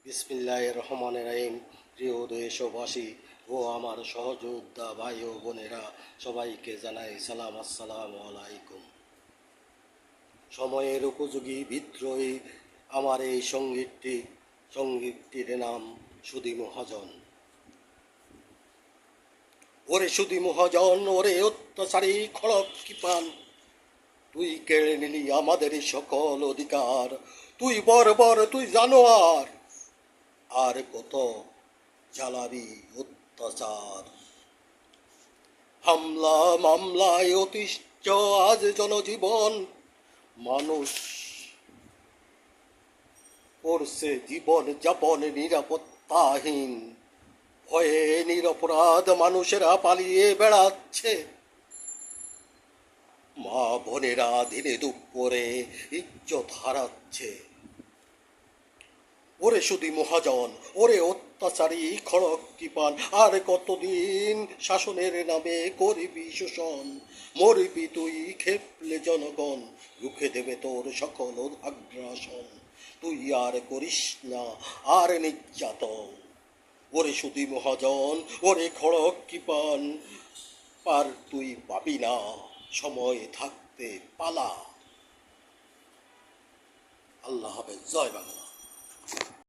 বিসমিল্লাহির রহমানির রহিম। প্রিয় দেশবাসী ও আমার সহযোদ্ধা ভাই ও বোনেরা, সবাইকে জানাই সালাম, আসসালামু আলাইকুম। সময়ের উপযোগী বিদ্রোহী আমার এই সঙ্গীতটির নাম সুধী মহাজন। ওরে সুধী মহাজন, ওরে অত্যাচারী খড়গ কৃপান, তুই কেড়ে নিলি আমাদের সকল অধিকার। তুই বর্বর, তুই জানোয়ার, আর কত জ্বালাবি অত্যাচার। হামলা মামলায় অতিষ্ঠ আজ জনজীবন, মানুষ করছে জীবন যাপন নিরাপত্তাহীন। ভয়ে নিরপরাধ মানুষেরা পালিয়ে বেড়াচ্ছে, মা বোনেরা দিনে দুপুরে ইজ্জত হারাচ্ছে। ওরে সুধী মহাজন, ওরে অত্যাচারী খড়গ কৃপান, আর কতদিন শাসনের নামে করবি শোষণ। মরবি তুই খেপলে জনগণ, রুখে দেবে তোর সকল আগ্রাসন। তুই আর করিস না আর নির্যাতন। ওরে সুধী মহাজন, ওরে খড়গ কৃপান, পার তুই পাবি না, সময় থাকতে পালা। আল্লাহ হাফেজ। জয় বাংলা।